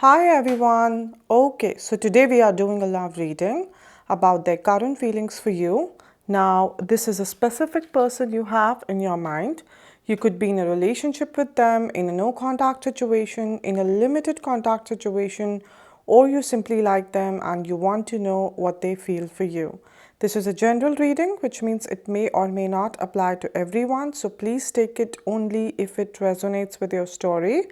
Hi everyone. Okay, so today we are doing a love reading about their current feelings for you. Now, this is a specific person you have in your mind. You could be in a relationship with them, in a no contact situation, in a limited contact situation, or you simply like them and you want to know what they feel for you. This is a general reading, which means it may or may not apply to everyone. So please take it only if it resonates with your story.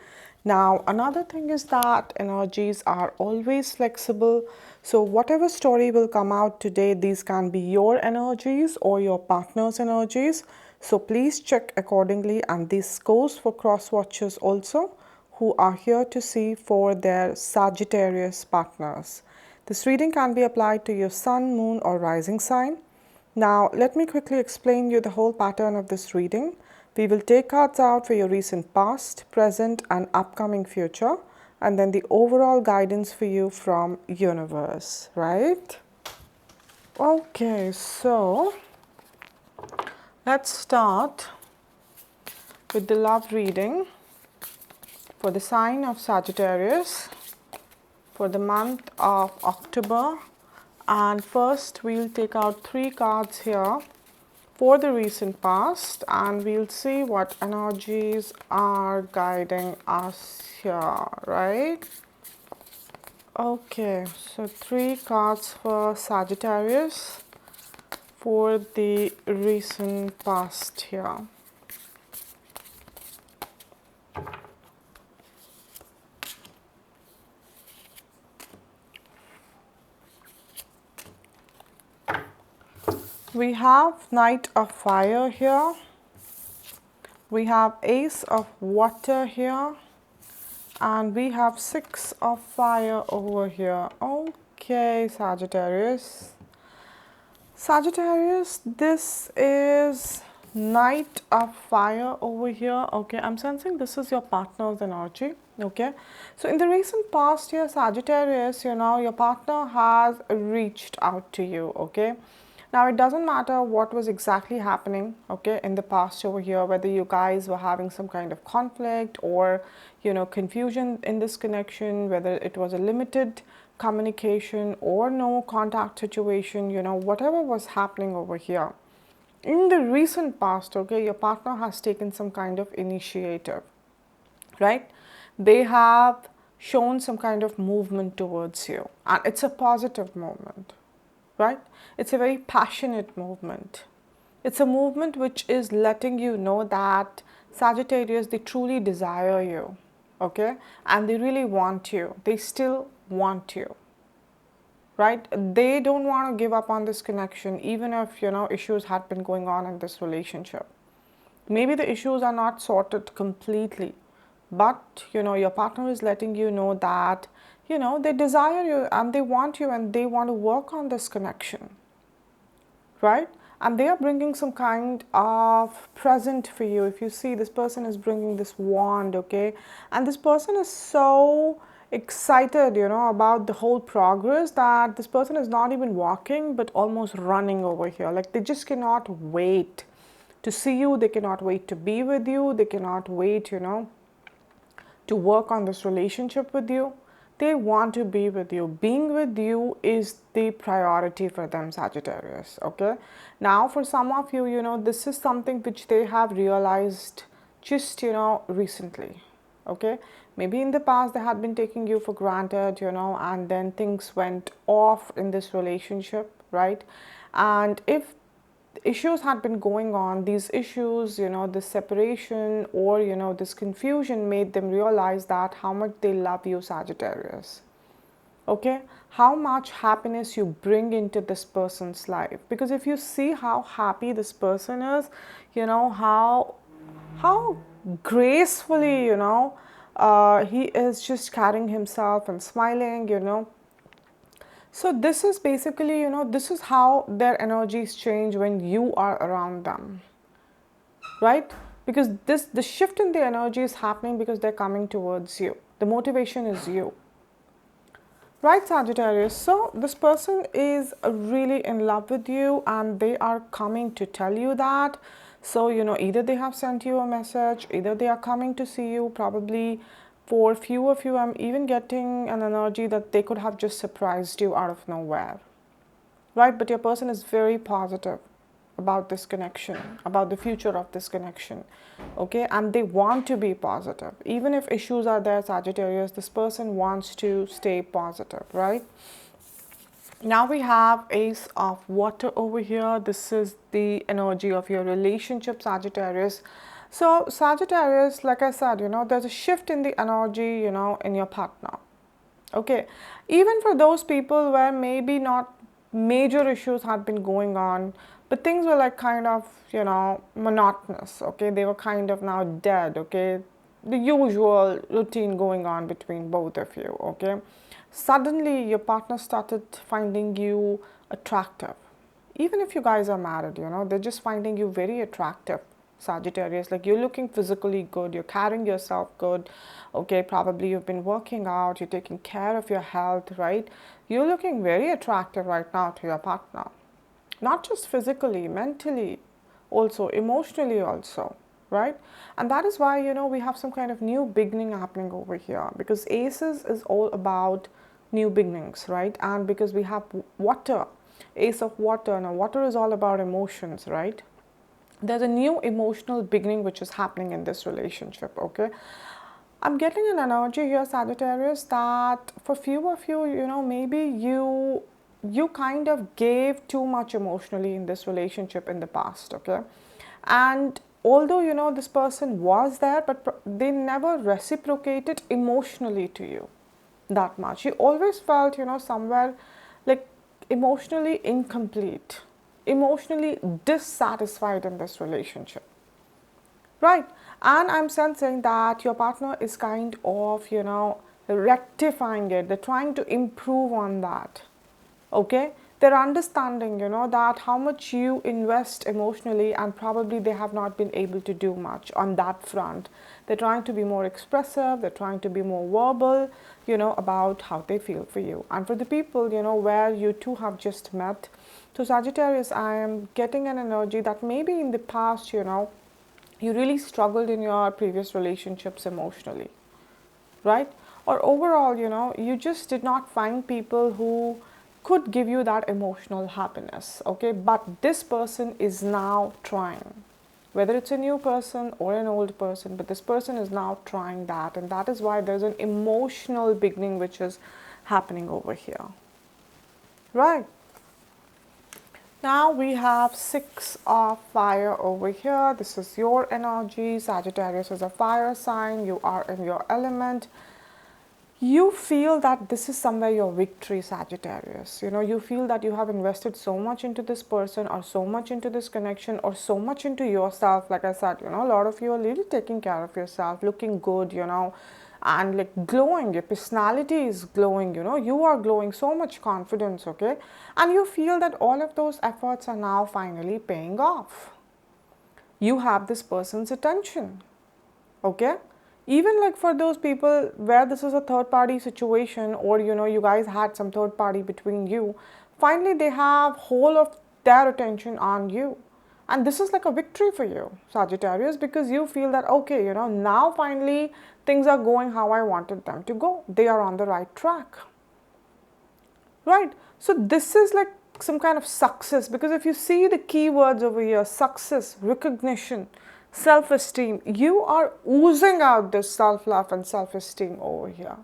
Now, another thing is that energies are always flexible. So, whatever story will come out today, these can be your energies or your partner's energies. So, please check accordingly. And this goes for cross watchers also, who are here to see for their Sagittarius partners. This reading can be applied to your sun, moon, or rising sign. Now, let me quickly explain you the whole pattern of this reading. We will take cards out for your recent past, present, and upcoming future, and then the overall guidance for you from universe, right? Okay, so let's start with the love reading for the sign of Sagittarius for the month of October. And first we'll take out 3 cards here for the recent past and we'll see what energies are guiding us here, right? Okay, so 3 cards for Sagittarius for the recent past here. We have Knight of Fire here. We have Ace of Water here. And we have 6 of Fire over here. Okay, Sagittarius. Sagittarius, this is Knight of Fire over here. Okay, I'm sensing this is your partner's energy. Okay, so in the recent past here, Sagittarius, your partner has reached out to you. Okay, now it doesn't matter what was exactly happening, okay, in the past over here, whether you guys were having some kind of conflict or confusion in this connection, whether it was a limited communication or no contact situation, whatever was happening over here. In the recent past, okay, your partner has taken some kind of initiative, right? They have shown some kind of movement towards you, and it's a positive movement, right? It's a very passionate movement. It's a movement which is letting you know that Sagittarius, they truly desire you, okay? And they really want you. They still want you, right? They don't want to give up on this connection, even if, issues had been going on in this relationship. Maybe the issues are not sorted completely, but, your partner is letting you know that, they desire you and they want you and they want to work on this connection, right? And they are bringing some kind of present for you. If you see, this person is bringing this wand, okay? And this person is so excited, about the whole progress that this person is not even walking, but almost running over here. Like they just cannot wait to see you. They cannot wait to be with you. They cannot wait, to work on this relationship with you. They want to be with you. Being with you is the priority for them, Sagittarius, okay? Now, for some of you, this is something which they have realized just, recently, okay? Maybe in the past they had been taking you for granted, and then things went off in this relationship, right? And if issues had been going on, these issues, this separation or, this confusion made them realize that how much they love you, Sagittarius. Okay, how much happiness you bring into this person's life. Because if you see how happy this person is, how gracefully, he is just carrying himself and smiling, So this is basically, this is how their energies change when you are around them, right? Because the shift in the energy is happening because they're coming towards you. The motivation is you. Right, Sagittarius? So this person is really in love with you and they are coming to tell you that. So, either they have sent you a message, either they are coming to see you, probably For few of you, I'm even getting an energy that they could have just surprised you out of nowhere, right? But your person is very positive about this connection, about the future of this connection, okay? And they want to be positive. Even if issues are there, Sagittarius, this person wants to stay positive, right? Now we have Ace of Water over here. This is the energy of your relationship, Sagittarius. So Sagittarius, like I said, there's a shift in the energy, in your partner. Okay, even for those people where maybe not major issues had been going on, but things were like kind of, monotonous. Okay, they were kind of now dead. Okay, the usual routine going on between both of you. Okay, suddenly your partner started finding you attractive. Even if you guys are married, they're just finding you very attractive. Sagittarius, like you're looking physically good, you're carrying yourself good, okay, probably you've been working out, you're taking care of your health, right? You're looking very attractive right now to your partner, not just physically, mentally, also emotionally also, right? And that is why, we have some kind of new beginning happening over here, because aces is all about new beginnings, right? And because we have water, ace of water, now water is all about emotions, right? There's a new emotional beginning which is happening in this relationship, okay? I'm getting an energy here, Sagittarius, that for few of you, maybe you kind of gave too much emotionally in this relationship in the past, okay? And although, this person was there, but they never reciprocated emotionally to you that much. You always felt, somewhere like emotionally incomplete, emotionally dissatisfied in this relationship, right? And I'm sensing that your partner is kind of, rectifying it. They're trying to improve on that, okay? They're understanding, that how much you invest emotionally, and probably they have not been able to do much on that front. They're trying to be more expressive, they're trying to be more verbal, about how they feel for you. And for the people, where you two have just met, so Sagittarius, I am getting an energy that maybe in the past, you really struggled in your previous relationships emotionally, right? Or overall, you just did not find people who could give you that emotional happiness, okay? But this person is now trying, whether it's a new person or an old person, but this person is now trying that, and that is why there's an emotional beginning which is happening over here, right? Now we have Six of Fire over here. This is your energy. Sagittarius is a fire sign. You are in your element. You feel that this is somewhere your victory, Sagittarius. You feel that you have invested so much into this person, or so much into this connection, or so much into yourself. Like I said, a lot of you are really taking care of yourself, looking good, and like glowing. Your personality is glowing, you are glowing, so much confidence, okay? And you feel that all of those efforts are now finally paying off. You have this person's attention, okay? Even like for those people where this is a third party situation, or you guys had some third party between you, finally they have whole of their attention on you. And this is like a victory for you, Sagittarius, because you feel that, okay, now finally things are going how I wanted them to go. They are on the right track, right? So this is like some kind of success, because if you see the keywords over here, success, recognition, self-esteem, you are oozing out this self-love and self-esteem over here.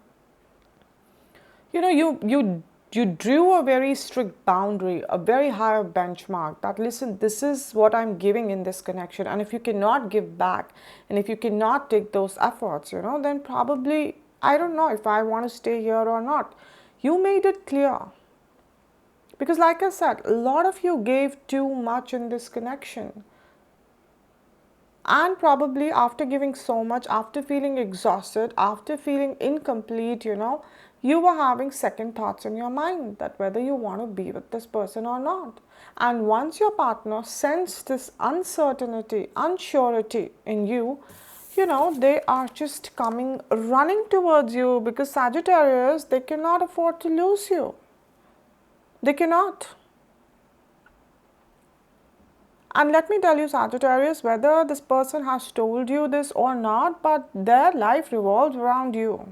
You drew a very strict boundary, a very high benchmark, that listen, this is what I'm giving in this connection, and if you cannot give back, and if you cannot take those efforts, then probably I don't know if I want to stay here or not. You made it clear, because like I said, a lot of you gave too much in this connection. And probably after giving so much, after feeling exhausted, after feeling incomplete, you were having second thoughts in your mind that whether you want to be with this person or not. And once your partner sensed this uncertainty, unsurety in you, they are just coming, running towards you, because Sagittarius, they cannot afford to lose you. They cannot. And let me tell you, Sagittarius, whether this person has told you this or not, but their life revolves around you.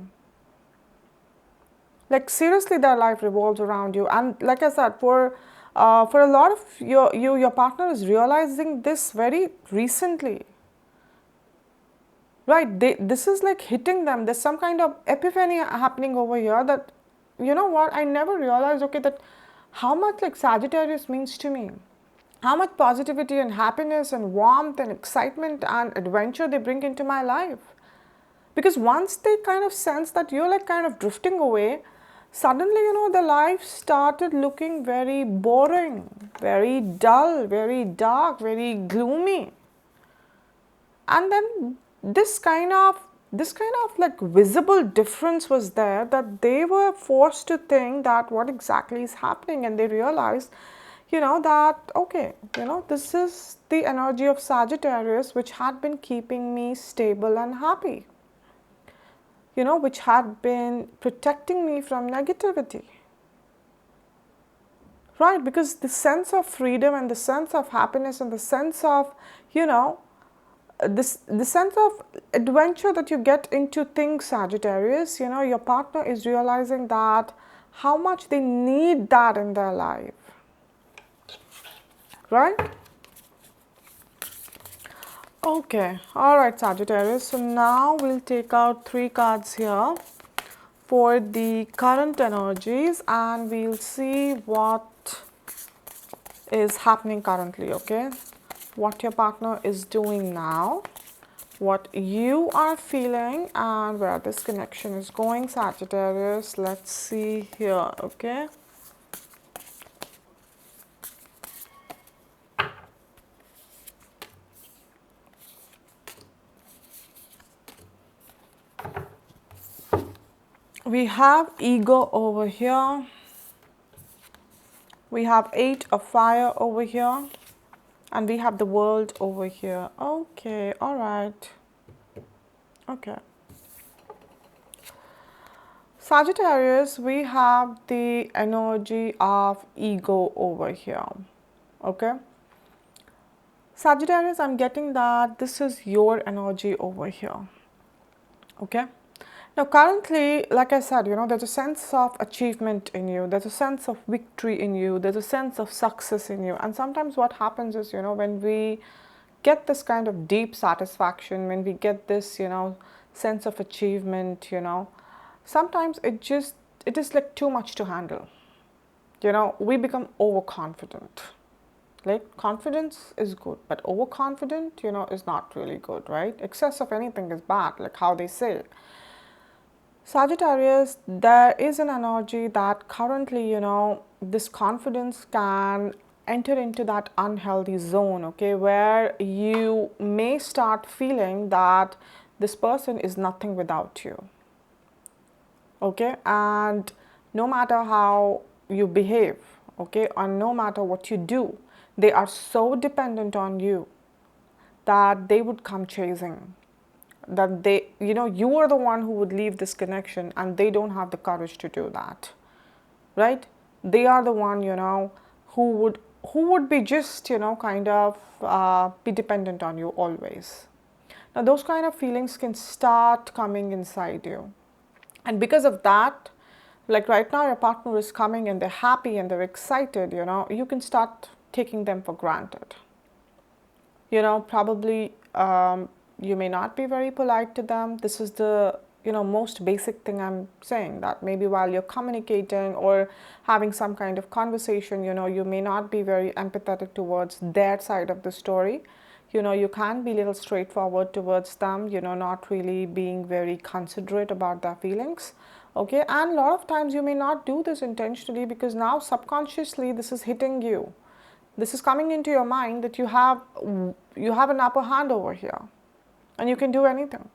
Like seriously, their life revolves around you. And like I said, for a lot of your partner is realizing this very recently. Right, this is like hitting them. There's some kind of epiphany happening over here that, you know what, I never realized, okay, that how much like Sagittarius means to me. How much positivity and happiness and warmth and excitement and adventure they bring into my life. Because once they kind of sense that you're like kind of drifting away, suddenly, you know, the life started looking very boring, very dull, very dark, very gloomy. And then this kind of like visible difference was there, that they were forced to think that what exactly is happening, and they realized, you know, that okay, you know, this is the energy of Sagittarius which had been keeping me stable and happy, you know, which had been protecting me from negativity. Right, because the sense of freedom and the sense of happiness and the sense of, you know, the sense of adventure that you get into things, Sagittarius, you know, your partner is realizing that how much they need that in their life. Right? Okay, all right, Sagittarius. So now we'll take out 3 cards here for the current energies, and we'll see what is happening currently, okay? What your partner is doing now, what you are feeling, and where this connection is going, Sagittarius. Let's see here, okay? We have ego over here. We have 8 of fire over here. And we have the world over here. Okay, all right. Okay. Sagittarius, we have the energy of ego over here. Okay. Sagittarius, I'm getting that this is your energy over here. Okay. Now, currently, like I said, you know, there's a sense of achievement in you. There's a sense of victory in you. There's a sense of success in you. And sometimes what happens is, you know, when we get this kind of deep satisfaction, when we get this, you know, sense of achievement, you know, sometimes it is like too much to handle. You know, we become overconfident. Like confidence is good, but overconfident, you know, is not really good, right? Excess of anything is bad, like how they say. Sagittarius, there is an energy that currently, you know, this confidence can enter into that unhealthy zone, okay, where you may start feeling that this person is nothing without you, okay, and no matter how you behave, okay, or no matter what you do, they are so dependent on you that they would come chasing, that they, you know, you are the one who would leave this connection, and they don't have the courage to do that, right? They are the one, you know, who would be just, you know, kind of be dependent on you always. Now those kind of feelings can start coming inside you, and because of that, like right now your partner is coming and they're happy and they're excited, you know, you can start taking them for granted. You know, probably you may not be very polite to them. This is the, you know, most basic thing I'm saying, that maybe while you're communicating or having some kind of conversation, you know, you may not be very empathetic towards their side of the story. You know, you can be a little straightforward towards them, you know, not really being very considerate about their feelings. Okay, and a lot of times you may not do this intentionally, because now subconsciously this is hitting you. This is coming into your mind that you have an upper hand over here, and you can do anything.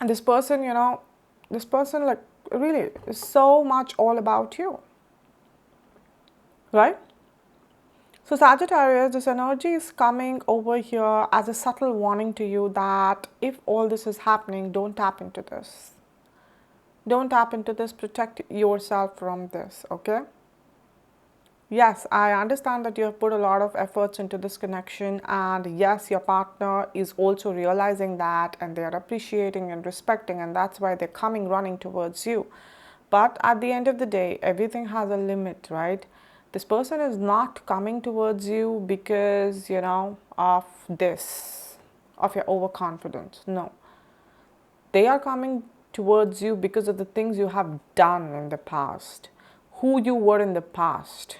And this person, you know, this person like really is so much all about you, right? So Sagittarius, this energy is coming over here as a subtle warning to you that if all this is happening, don't tap into this. Don't tap into this. Protect yourself from this, okay? Yes, I understand that you have put a lot of efforts into this connection, and yes, your partner is also realizing that and they are appreciating and respecting, and that's why they're coming running towards you. But at the end of the day, everything has a limit, right? This person is not coming towards you because, of this, of your overconfidence. No, they are coming towards you because of the things you have done in the past, who you were in the past.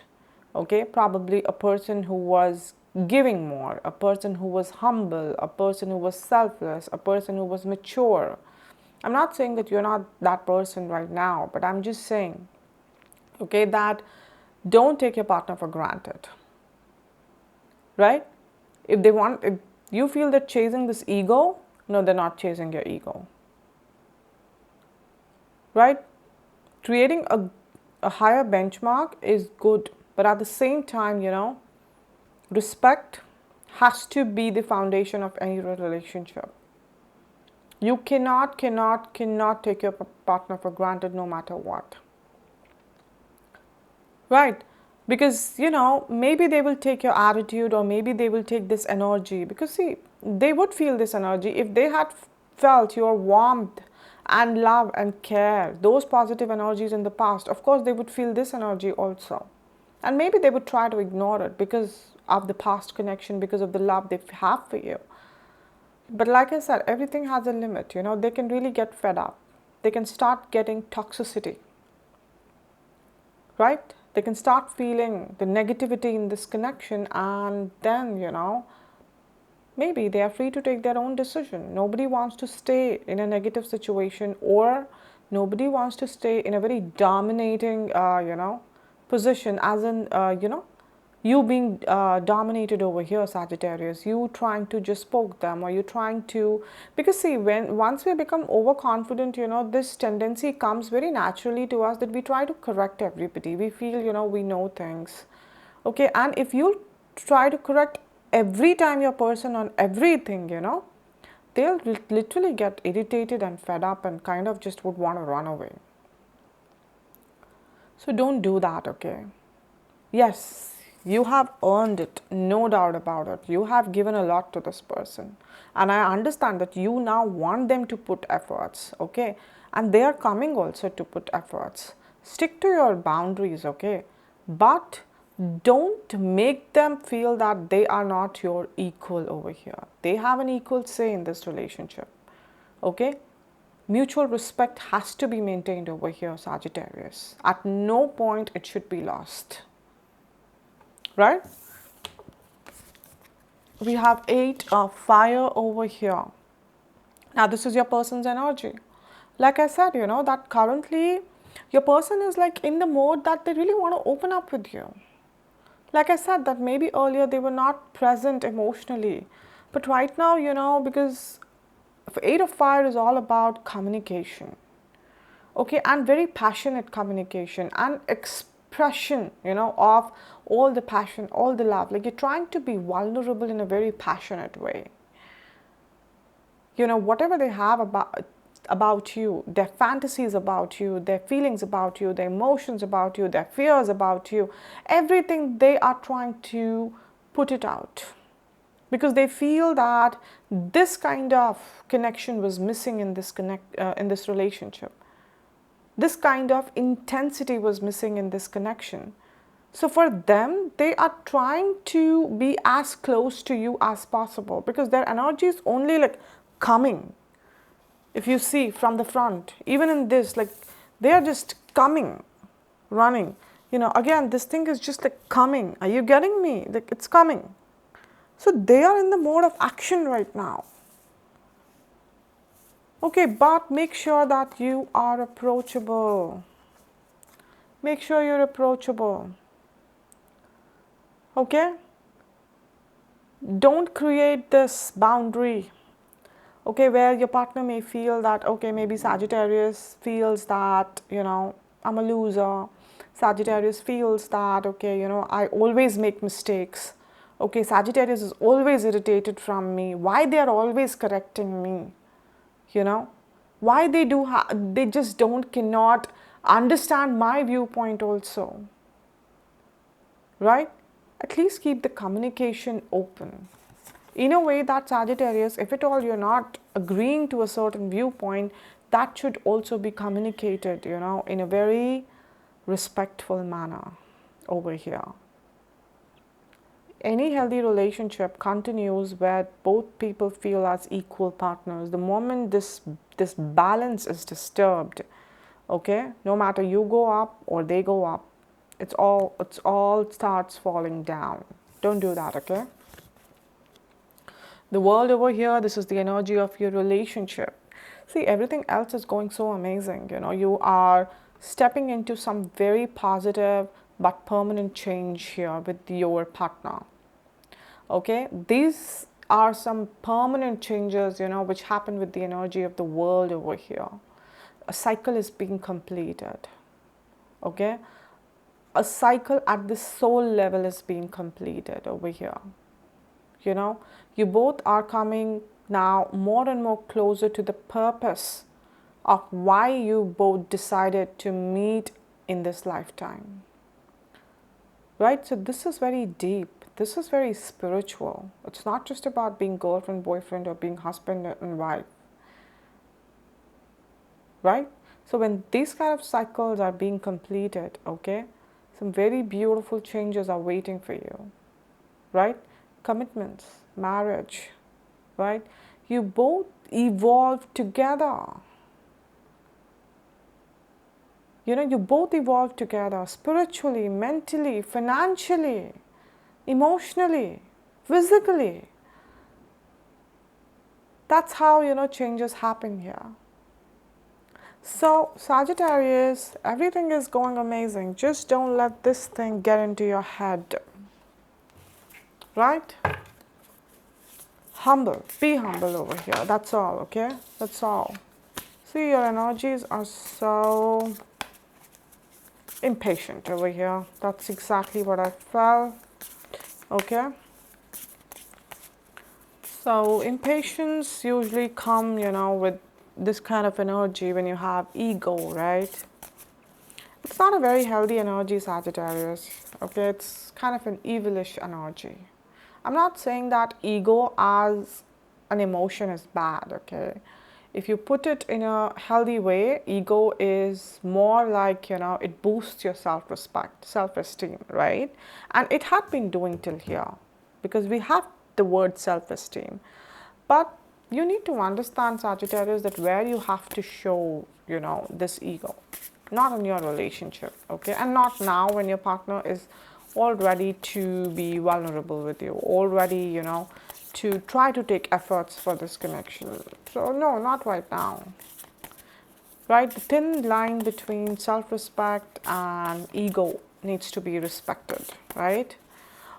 Okay, probably a person who was giving more, a person who was humble, a person who was selfless, a person who was mature. I'm not saying that you're not that person right now, but I'm just saying, okay, that don't take your partner for granted, right? If you feel they're chasing this ego, no, they're not chasing your ego, right? Creating a higher benchmark is good, but at the same time, respect has to be the foundation of any relationship. You cannot take your partner for granted no matter what. Right? Because, maybe they will take your attitude or maybe they will take this energy. Because, see, they would feel this energy if they had felt your warmth and love and care, those positive energies in the past. Of course, they would feel this energy also. And maybe they would try to ignore it because of the past connection, because of the love they have for you. But like I said, everything has a limit. They can really get fed up. They can start getting toxicity, right? They can start feeling the negativity in this connection, and then, maybe they are free to take their own decision. Nobody wants to stay in a negative situation, or nobody wants to stay in a very dominating, position, as in, you being dominated over here, Sagittarius, you trying to just poke them, or you trying to, because see, when once we become overconfident, this tendency comes very naturally to us that we try to correct everybody. We feel, we know things. Okay, and if you try to correct every time your person on everything, they'll literally get irritated and fed up and kind of just would want to run away. So don't do that, okay? Yes, you have earned it, no doubt about it. You have given a lot to this person. And I understand that you now want them to put efforts, okay? And they are coming also to put efforts. Stick to your boundaries, okay? But don't make them feel that they are not your equal over here. They have an equal say in this relationship, okay? Mutual respect has to be maintained over here, Sagittarius. At no point it should be lost. Right? We have 8 of fire over here. Now this is your person's energy. Like I said, that currently your person is like in the mode that they really want to open up with you. Like I said, that maybe earlier they were not present emotionally. But right now, because 8 of fire is all about communication. Okay, and very passionate communication and expression, of all the passion, all the love. Like you're trying to be vulnerable in a very passionate way. Whatever they have about you, their fantasies about you, their feelings about you, their emotions about you, their fears about you, everything, they are trying to put it out because they feel that this kind of connection was missing in this relationship. This kind of intensity was missing in this connection. So for them, they are trying to be as close to you as possible because their energy is only like coming. If you see from the front, even in this, like they are just coming, running. Again, this thing is just like coming. Are you getting me? Like it's coming. So they are in the mode of action right now. Okay, but make sure that you are approachable. Make sure you're approachable. Okay? Don't create this boundary, okay, where your partner may feel that, okay, maybe Sagittarius feels that, I'm a loser. Sagittarius feels that, okay, I always make mistakes. Okay, Sagittarius is always irritated from me. Why they are always correcting me? Why they just cannot understand my viewpoint also. right? At least keep the communication open. In a way that Sagittarius, if at all you're not agreeing to a certain viewpoint, that should also be communicated, in a very respectful manner over here. Any healthy relationship continues where both people feel as equal partners. The moment this balance is disturbed, okay, no matter you go up or they go up, it's all starts falling down. Don't do that, okay? The world over here, this is the energy of your relationship. See, everything else is going so amazing. You are stepping into some very positive but permanent change here with your partner. Okay, these are some permanent changes, which happen with the energy of the world over here. A cycle is being completed. Okay, a cycle at the soul level is being completed over here. You both are coming now more and more closer to the purpose of why you both decided to meet in this lifetime. Right? So this is very deep. This is very spiritual. It's not just about being girlfriend, boyfriend, or being husband and wife. Right? So when these kind of cycles are being completed, okay, some very beautiful changes are waiting for you. Right? Commitments, marriage, right? You both evolve together. You both evolve together spiritually, mentally, financially, emotionally, physically. That's how, changes happen here. So, Sagittarius, everything is going amazing. Just don't let this thing get into your head. Right? Be humble over here. That's all, okay? That's all. See, your energies are so impatient over here. That's exactly what I felt. Okay? So, impatience usually come, with this kind of energy when you have ego, right? It's not a very healthy energy, Sagittarius. Okay? It's kind of an evilish energy. I'm not saying that ego as an emotion is bad, okay? If you put it in a healthy way, ego is more like, it boosts your self-respect, self-esteem, right? And it had been doing till here because we have the word self-esteem. But you need to understand, Sagittarius, that where you have to show, this ego, not in your relationship, okay? And not now when your partner is all ready to be vulnerable with you, all ready, to try to take efforts for this connection. So no, not right now. Right? The thin line between self-respect and ego needs to be respected, right?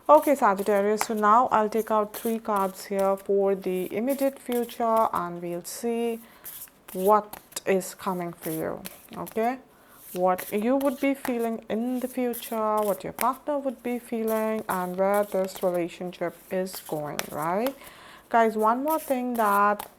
Okay, Sagittarius, so now I'll take out 3 cards here for the immediate future and we'll see what is coming for you, okay? What you would be feeling in the future, what your partner would be feeling, and where this relationship is going, right? Guys, one more thing that,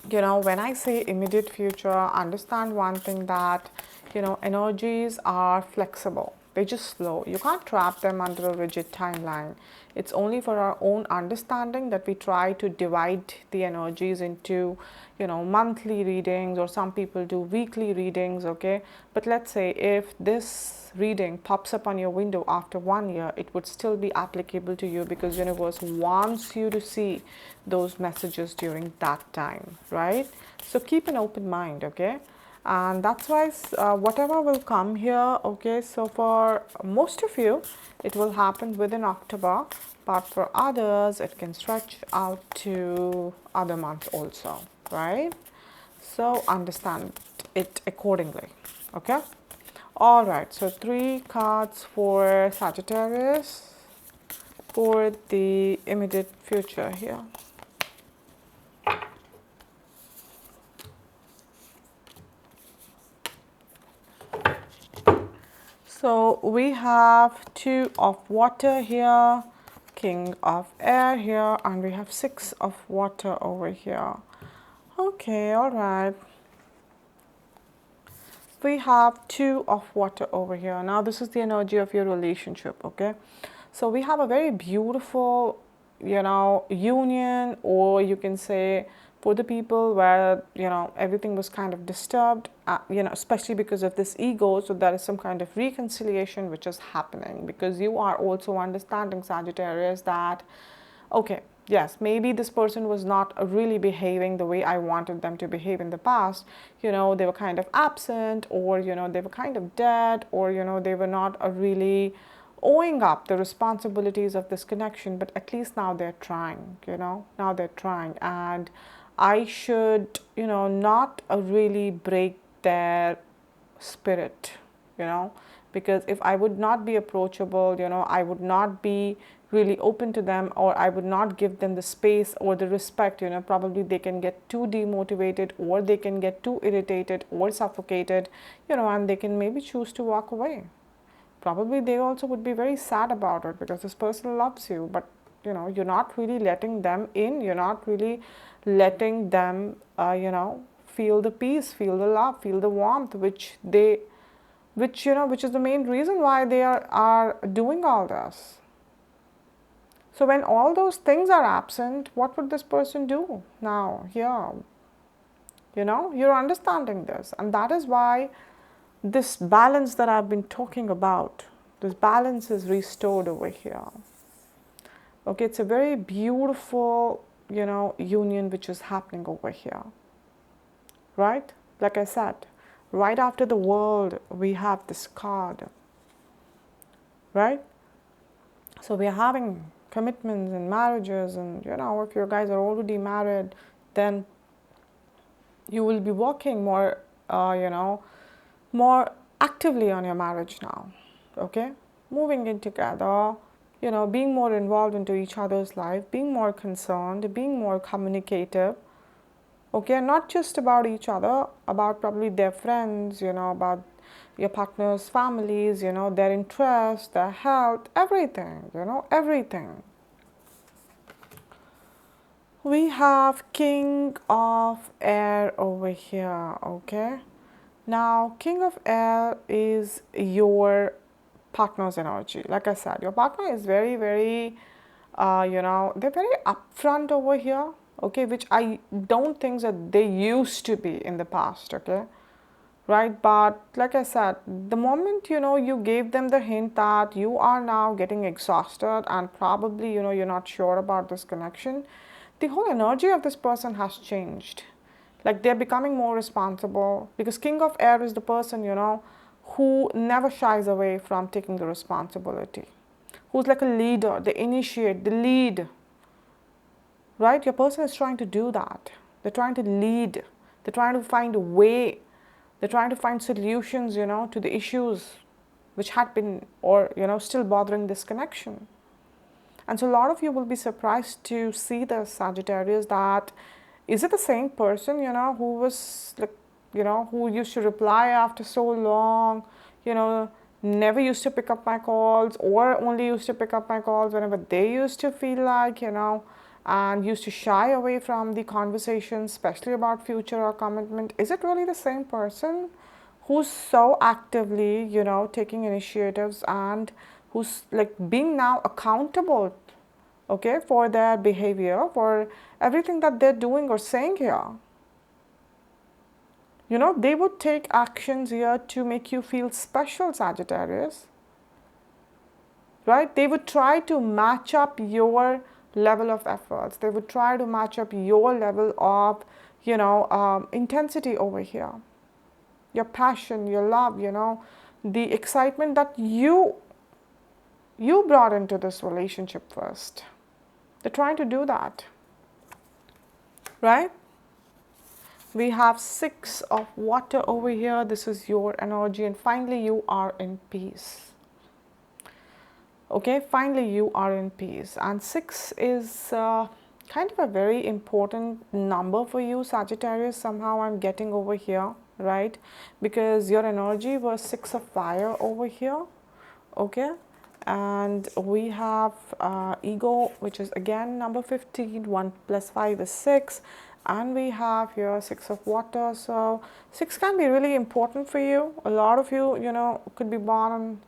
when I say immediate future, understand one thing that, energies are flexible. They just flow. You can't trap them under a rigid timeline. It's only for our own understanding that we try to divide the energies into, monthly readings, or some people do weekly readings, okay? But let's say if this reading pops up on your window after 1 year, it would still be applicable to you because universe wants you to see those messages during that time, right? So keep an open mind, okay? And that's why whatever will come here, okay, so for most of you it will happen within October, but for others it can stretch out to other months also, right? So understand it accordingly, okay? All right, so 3 cards for Sagittarius for the immediate future here. So we have 2 of water here, King of air here, and we have 6 of water over here. Okay, all right. We have 2 of water over here. Now this is the energy of your relationship, okay? So we have a very beautiful, union, or you can say for the people where, everything was kind of disturbed, especially because of this ego. So there is some kind of reconciliation which is happening, because you are also understanding, Sagittarius, that, okay, yes, maybe this person was not really behaving the way I wanted them to behave in the past. They were kind of absent, or, they were kind of dead, or, they were not really owing up the responsibilities of this connection. But at least now they're trying, now they're trying. And I should, not really break their spirit, because if I would not be approachable, I would not be really open to them, or I would not give them the space or the respect, probably they can get too demotivated, or they can get too irritated or suffocated, and they can maybe choose to walk away. Probably they also would be very sad about it, because this person loves you, but you're not really letting them in, you're not really letting them feel the peace, feel the love, feel the warmth, which is the main reason why they are doing all this. So when all those things are absent, what would this person do now here? You're understanding this, and that is why this balance that I've been talking about, this balance is restored over here. Okay, it's a very beautiful, union which is happening over here, right? Like I said, right after the world, we have this card, right? So we are having commitments and marriages, and if you guys are already married, then you will be working more, more actively on your marriage now. Okay, moving in together, being more involved into each other's life, being more concerned, being more communicative. Okay, not just about each other, about probably their friends, about your partner's families, their interests, their health, everything, everything. We have King of Air over here, okay? Now, King of Air is your partner's energy. Like I said, your partner is very, very, they're very upfront over here, okay? Which I don't think that they used to be in the past, okay? Right? But like I said, the moment, you gave them the hint that you are now getting exhausted, and probably, you're not sure about this connection, the whole energy of this person has changed. Like they're becoming more responsible, because King of Air is the person, who never shies away from taking the responsibility, who's like a leader, they initiate, they lead, right? Your person is trying to do that. They're trying to lead, they're trying to find a way, they're trying to find solutions, to the issues which had been, or, still bothering this connection. And so a lot of you will be surprised to see the Sagittarius, that is it the same person, who was like, who used to reply after so long, never used to pick up my calls, or only used to pick up my calls whenever they used to feel like, and used to shy away from the conversation, especially about future or commitment. Is it really the same person who's so actively, taking initiatives, and who's like being now accountable, okay, for their behavior, for everything that they're doing or saying here? They would take actions here to make you feel special, Sagittarius, right? They would try to match up your level of efforts. They would try to match up your level of, intensity over here, your passion, your love, the excitement that you brought into this relationship first. They're trying to do that, right? We have 6 of water over here. This is your energy, and finally you are in peace. Okay, finally you are in peace. And 6 is kind of a very important number for you, Sagittarius. Somehow I'm getting over here, right? Because your energy was 6 of fire over here, okay? And we have ego, which is again number 15. 1 plus 5 is 6. And we have here 6 of water. So 6 can be really important for you. A lot of you, could be born on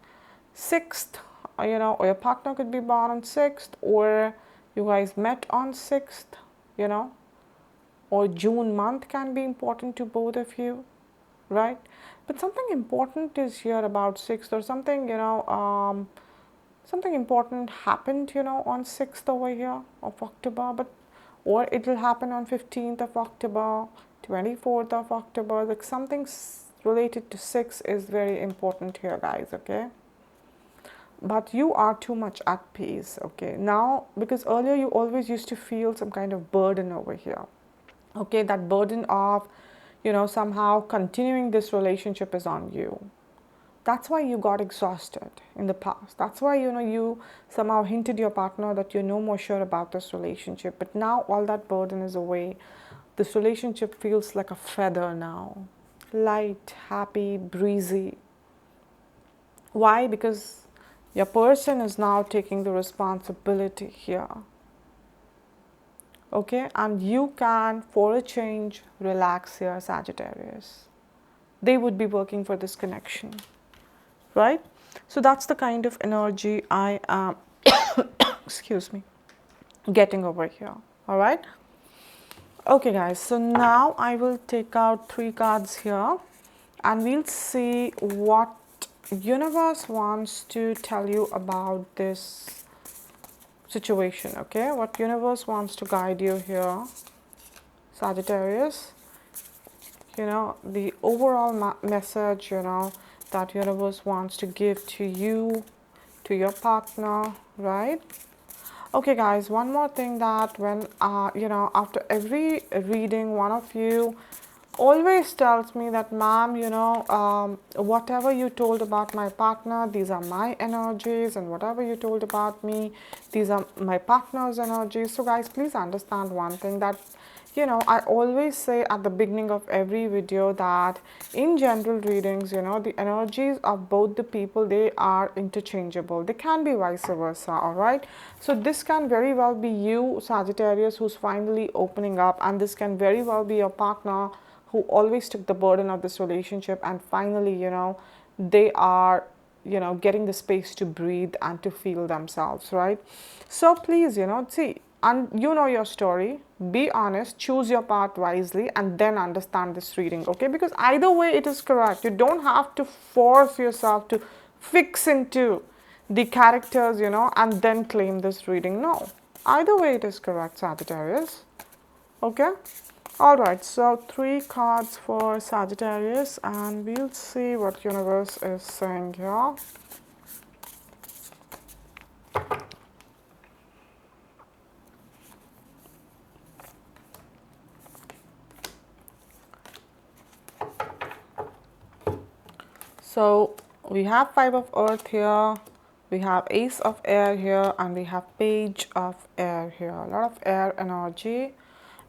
6th or your partner could be born on 6th, or you guys met on 6th, or June month can be important to both of you, right? But something important is here about 6th, or something, something important happened, on 6th over here of October, but or it will happen on 15th of October, 24th of October. Like something related to 6 is very important here, guys, okay? But you are too much at peace, okay? Now, because earlier you always used to feel some kind of burden over here, okay? That burden of, somehow continuing this relationship is on you. That's why you got exhausted in the past. That's why, you somehow hinted your partner that you're no more sure about this relationship. But now all that burden is away. This relationship feels like a feather now. Light, happy, breezy. Why? Because your person is now taking the responsibility here. Okay? And you can, for a change, relax here, Sagittarius. They would be working for this connection. Right? So that's the kind of energy I am, excuse me, getting over here. All right? Okay, guys. So now I will take out 3 cards here and we'll see what universe wants to tell you about this situation. Okay? What universe wants to guide you here, Sagittarius. The overall message, that universe wants to give to you, to your partner, right? Okay, guys, one more thing, that when after every reading, one of you always tells me that, ma'am, whatever you told about my partner, these are my energies, and whatever you told about me, these are my partner's energies. So guys, please understand one thing, that I always say at the beginning of every video that in general readings, the energies of both the people, they are interchangeable. They can be vice versa, all right? So this can very well be you, Sagittarius, who's finally opening up, and this can very well be your partner who always took the burden of this relationship, and finally, they are, getting the space to breathe and to feel themselves, right? So please, see, and your story, be honest, choose your path wisely, and then understand this reading, okay? Because either way it is correct. You don't have to force yourself to fix into the characters, and then claim this reading. No, either way it is correct, Sagittarius. Okay? Alright, so 3 cards for Sagittarius, and we'll see what universe is saying here. So we have 5 of earth here, we have ace of air here, and we have page of air here. A lot of air energy.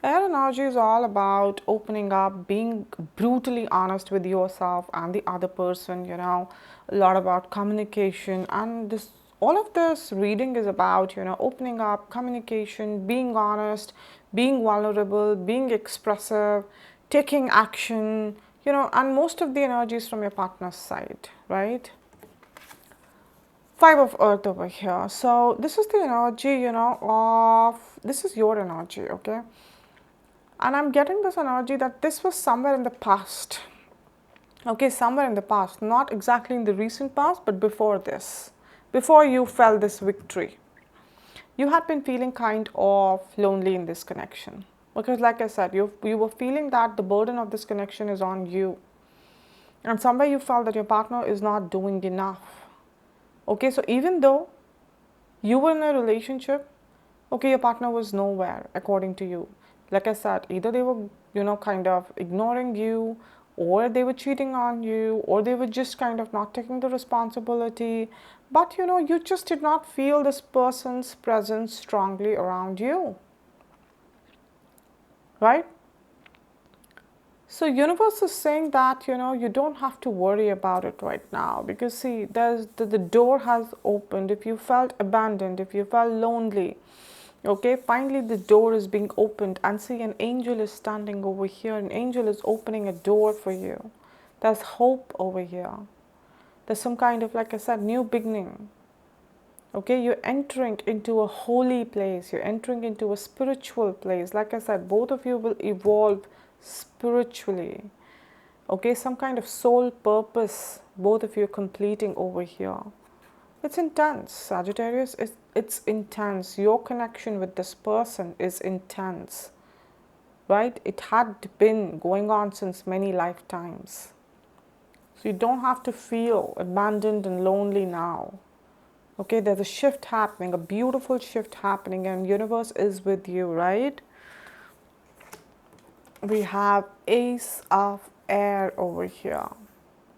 Air energy is all about opening up, being brutally honest with yourself and the other person, a lot about communication. And this, all of this reading is about, opening up, communication, being honest, being vulnerable, being expressive, taking action, and most of the energy is from your partner's side, right? 5 of earth over here. So this is the energy, this is your energy, okay? And I'm getting this energy that this was somewhere in the past. Okay, somewhere in the past, not exactly in the recent past, but before this, before you felt this victory, you had been feeling kind of lonely in this connection. Because like I said, you were feeling that the burden of this connection is on you. And somewhere you felt that your partner is not doing enough. Okay, so even though you were in a relationship, okay, your partner was nowhere according to you. Like I said, either they were, kind of ignoring you, or they were cheating on you, or they were just kind of not taking the responsibility. But, you just did not feel this person's presence strongly around you. Right? So universe is saying that, you don't have to worry about it right now, because see, the door has opened. If you felt abandoned, if you felt lonely, okay, finally the door is being opened, and see, an angel is standing over here. An angel is opening a door for you. There's hope over here. There's some kind of, like I said, new beginning. Okay, you're entering into a holy place, you're entering into a spiritual place. Like I said, both of you will evolve spiritually. Okay, some kind of soul purpose, both of you completing over here. It's intense, Sagittarius. It's intense. Your connection with this person is intense, right? It had been going on since many lifetimes. So you don't have to feel abandoned and lonely now. Okay, there's a shift happening, a beautiful shift happening, and universe is with you, right? We have Ace of Air over here.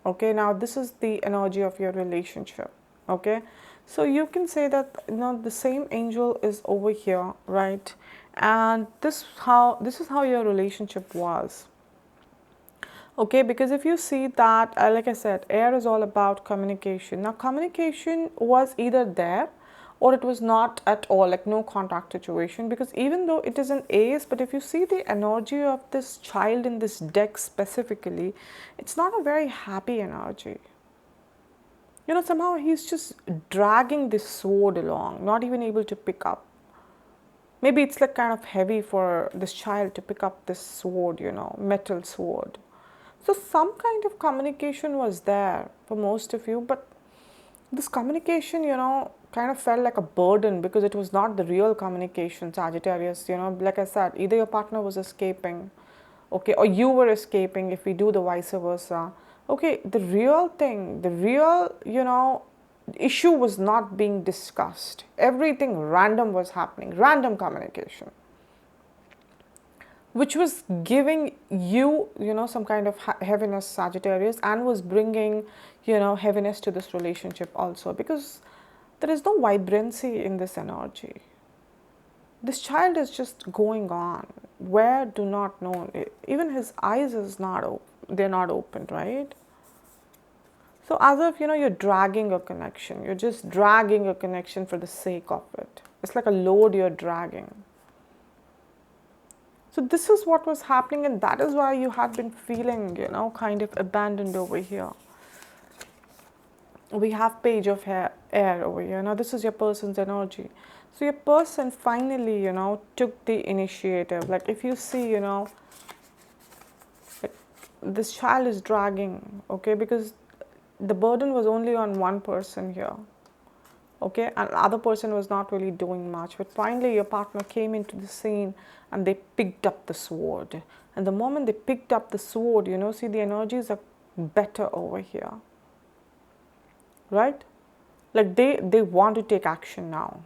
Okay, now this is the energy of your relationship. Okay, so you can say that, you know, the same angel is over here, right? And this is how your relationship was. Okay, because if you see that, like I said, air is all about communication. Now, communication was either there or it was not at all, like no contact situation. Because even though it is an ace, but if you see the energy of this child in this deck specifically, it's not a very happy energy. You know, somehow he's just dragging this sword along, not even able to pick up. Maybe it's like kind of heavy for this child to pick up this sword, you know, metal sword. So some kind of communication was there for most of you, but this communication, you know, kind of felt like a burden because it was not the real communication, Sagittarius. You know, like I said, either your partner was escaping, okay, or you were escaping if we do the vice versa. Okay, the real thing, the real, you know, issue was not being discussed. Everything random was happening, random communication, which was giving you, you know, some kind of heaviness, Sagittarius, and was bringing, you know, heaviness to this relationship also, because there is no vibrancy in this energy. This child is just going on where do not know. Even his eyes is not open, they're not opened, right? So as if, you know, you're dragging a connection, you're just dragging a connection for the sake of it. It's like a load you're dragging. So this is what was happening, and that is why you had been feeling, you know, kind of abandoned over here. We have Page of Air over here. Now this is your person's energy. So your person finally, you know, took the initiative. Like if you see, you know, like this child is dragging, okay, because the burden was only on one person here. Okay, and the other person was not really doing much, but finally your partner came into the scene and they picked up the sword. And the moment they picked up the sword, you know, see, the energies are better over here, right? Like they want to take action now.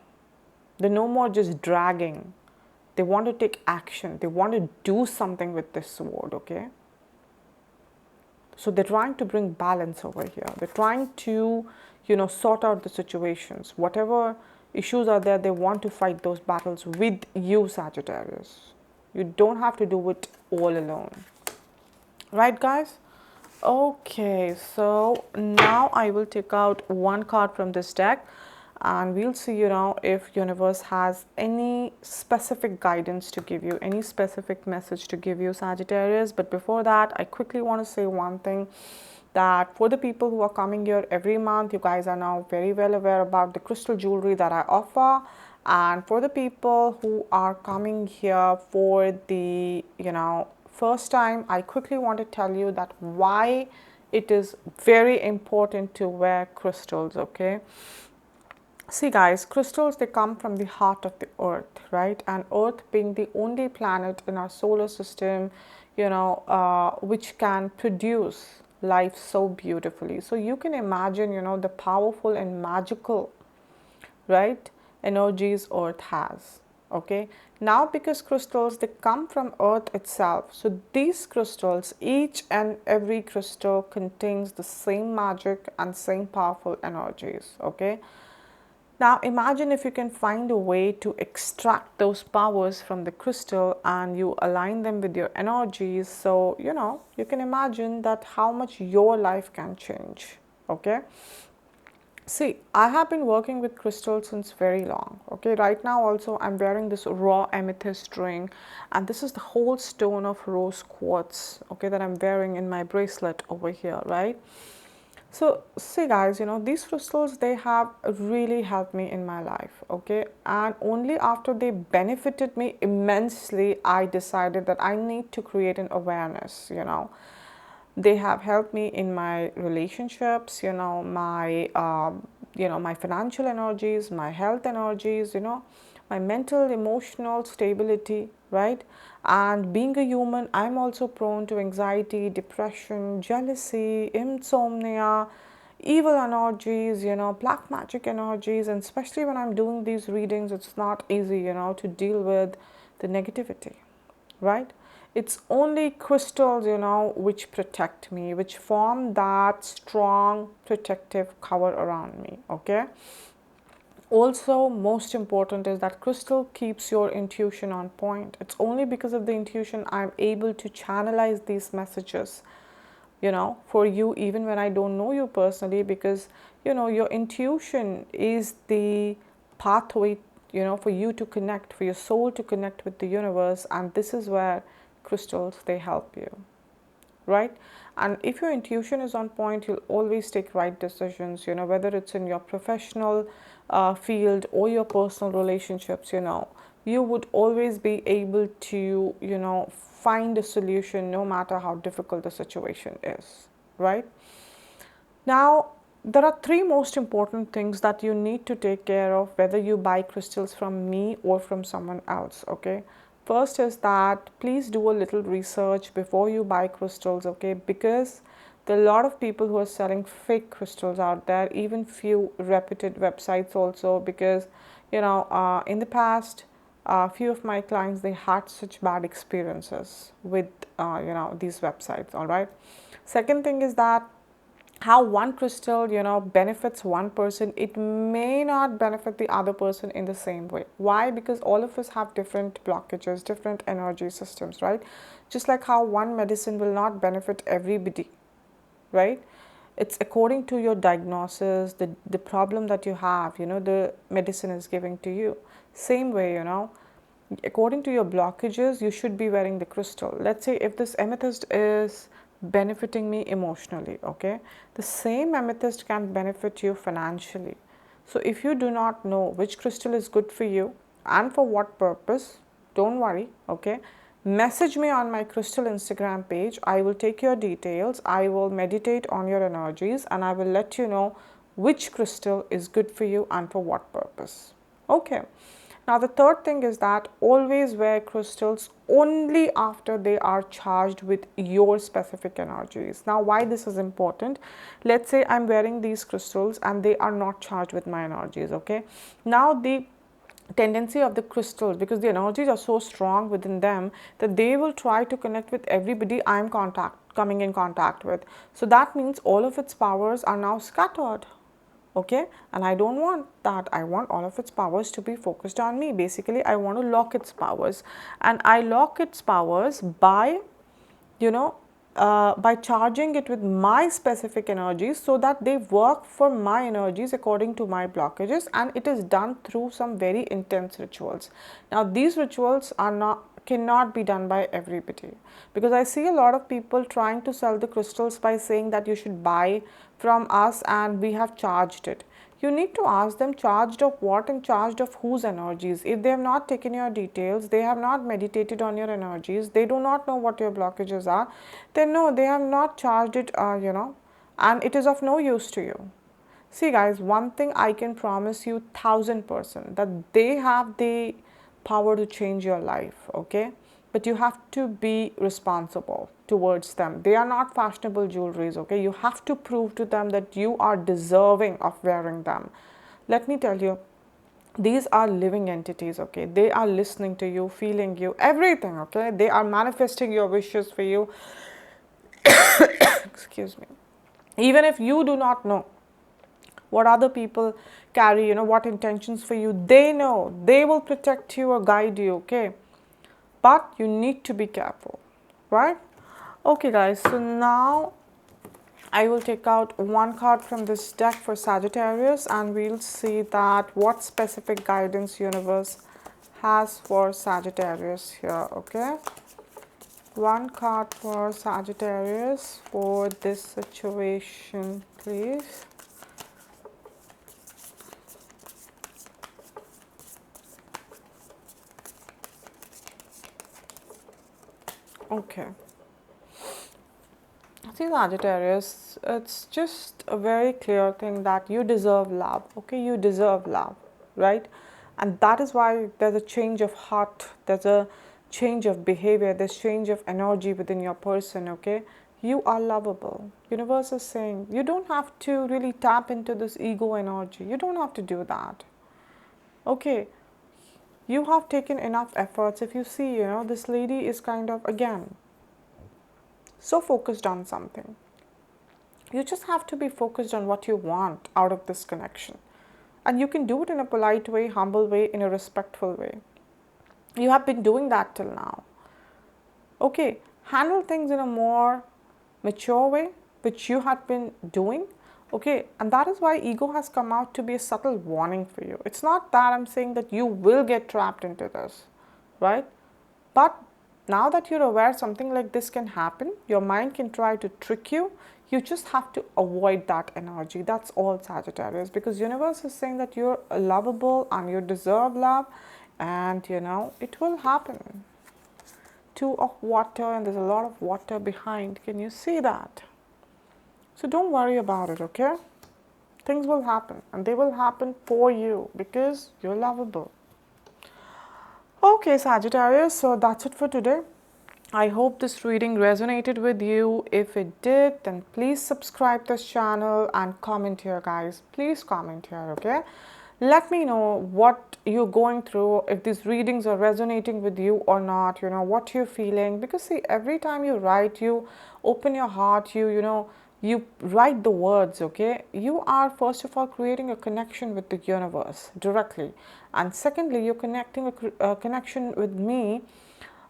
They're no more just dragging. They want to take action. They want to do something with this sword, okay? So they're trying to bring balance over here. They're trying to, you know, sort out the situations. Whatever issues are there, they want to fight those battles with you, Sagittarius. You don't have to do it all alone. Right, guys? Okay, so now I will take out one card from this deck and we'll see, you know, if universe has any specific guidance to give you, any specific message to give you, Sagittarius. But before that, I quickly want to say one thing, that for the people who are coming here every month, you guys are now very well aware about the crystal jewelry that I offer. And for the people who are coming here for the, you know, first time, I quickly want to tell you that why it is very important to wear crystals, okay? See guys, crystals, they come from the heart of the earth, right? And earth being the only planet in our solar system, you know, which can produce life so beautifully. So you can imagine, you know, the powerful and magical, right, energies earth has. Okay, now because crystals, they come from earth itself, so these crystals, each and every crystal contains the same magic and same powerful energies. Okay, now imagine if you can find a way to extract those powers from the crystal and you align them with your energies, so you know, you can imagine that how much your life can change. Okay, see, I have been working with crystals since very long. Okay, right now also I'm wearing this raw amethyst ring, and this is the whole stone of rose quartz, okay, that I'm wearing in my bracelet over here, right? So see guys, these crystals, they have really helped me in my life, okay? And only after they benefited me immensely, I decided that I need to create an awareness. They have helped me in my relationships, my financial energies, my health energies, my mental, emotional stability, right? And being a human, I'm also prone to anxiety, depression, jealousy, insomnia, evil energies, black magic energies. And especially when I'm doing these readings, it's not easy, to deal with the negativity, right? It's only crystals, which protect me, which form that strong protective cover around me, okay? Also, most important is that crystal keeps your intuition on point. It's only because of the intuition I'm able to channelize these messages, for you, even when I don't know you personally, because, your intuition is the pathway, for you to connect, for your soul to connect with the universe. And this is where crystals, they help you, right? And if your intuition is on point, you'll always take right decisions, whether it's in your professional field or your personal relationships. You would always be able to, find a solution no matter how difficult the situation is, right? Now, there are three most important things that you need to take care of whether you buy crystals from me or from someone else, okay? First is that please do a little research before you buy crystals, okay? Because there are a lot of people who are selling fake crystals out there, even few reputed websites also, because, in the past, a few of my clients, they had such bad experiences with, these websites, all right? Second thing is that how one crystal benefits one person, it may not benefit the other person in the same way. Why? Because all of us have different blockages, different energy systems, right? Just like how one medicine will not benefit everybody, right? It's according to your diagnosis, the problem that you have, the medicine is giving to you. Same way, according to your blockages, you should be wearing the crystal. Let's say if this amethyst is benefiting me emotionally, okay, the same amethyst can benefit you financially. So if you do not know which crystal is good for you and for what purpose, don't worry, okay? Message me on my crystal Instagram page. I will take your details. I will meditate on your energies and I will let you know which crystal is good for you and for what purpose. Okay. Now, the third thing is that always wear crystals only after they are charged with your specific energies. Now, why this is important? Let's say I'm wearing these crystals and they are not charged with my energies, okay? Now, the tendency of the crystals, because the energies are so strong within them, that they will try to connect with everybody I'm coming in contact with. So that means all of its powers are now scattered, okay? And I don't want that. I want all of its powers to be focused on me. Basically, I want to lock its powers, and I lock its powers by, by charging it with my specific energies, so that they work for my energies according to my blockages, and it is done through some very intense rituals. Now, these rituals cannot be done by everybody, because I see a lot of people trying to sell the crystals by saying that you should buy from us and we have charged it. You need to ask them, charged of what and charged of whose energies. If they have not taken your details, they have not meditated on your energies, they do not know what your blockages are, then no, they have not charged it, and it is of no use to you. See guys, one thing I can promise you 1000%, that they have the power to change your life, okay? But you have to be responsible towards them. They are not fashionable jewelries, okay? You have to prove to them that you are deserving of wearing them. Let me tell you, these are living entities, okay? They are listening to you, feeling you, everything, okay? They are manifesting your wishes for you. Excuse me. Even if you do not know what other people carry, what intentions for you, they know. They will protect you or guide you, okay? But you need to be careful, right? Okay guys, so now I will take out one card from this deck for Sagittarius, and we'll see that what specific guidance universe has for Sagittarius here, okay? One card for Sagittarius for this situation, please. Okay. See, Sagittarius, it's just a very clear thing that you deserve love, okay? You deserve love, right? And that is why there's a change of heart, there's a change of behavior, there's change of energy within your person, okay? You are lovable. Universe is saying you don't have to really tap into this ego energy. You don't have to do that, okay? You have taken enough efforts. If you see, this lady is kind of, again, so focused on something. You just have to be focused on what you want out of this connection. And you can do it in a polite way, humble way, in a respectful way. You have been doing that till now. Okay, handle things in a more mature way, which you had been doing. Okay, and that is why ego has come out to be a subtle warning for you. It's not that I'm saying that you will get trapped into this, right? But now that you're aware something like this can happen, your mind can try to trick you. You just have to avoid that energy. That's all, Sagittarius, because universe is saying that you're lovable and you deserve love, and it will happen. Two of water, and there's a lot of water behind. Can you see that? So don't worry about it, okay? Things will happen, and they will happen for you because you're lovable. Okay, Sagittarius, so that's it for today. I hope this reading resonated with you. If it did, then please subscribe this channel and comment here, guys. Please comment here, okay? Let me know what you're going through, if these readings are resonating with you or not, what you're feeling. Because see, every time you write, you open your heart, you write the words, okay? You are, first of all, creating a connection with the universe directly. And secondly, you're connecting a connection with me,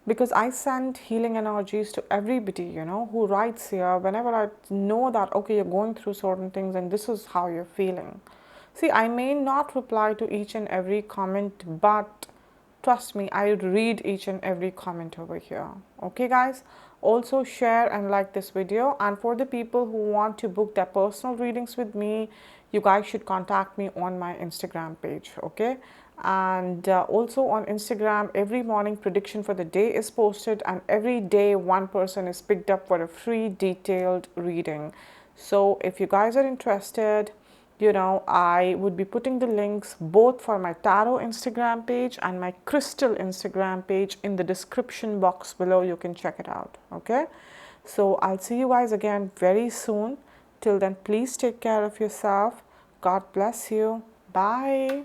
because I send healing energies to everybody, who writes here whenever I know that, okay, you're going through certain things and this is how you're feeling. See, I may not reply to each and every comment, but trust me, I read each and every comment over here. Okay, guys? Also, share and like this video. And for the people who want to book their personal readings with me, you guys should contact me on my Instagram page, okay? And also on Instagram, every morning prediction for the day is posted, and every day one person is picked up for a free detailed reading. So if you guys are interested, I would be putting the links both for my tarot Instagram page and my crystal Instagram page in the description box below. You can check it out, okay? So I'll see you guys again very soon. Till then, please take care of yourself. God bless you. Bye.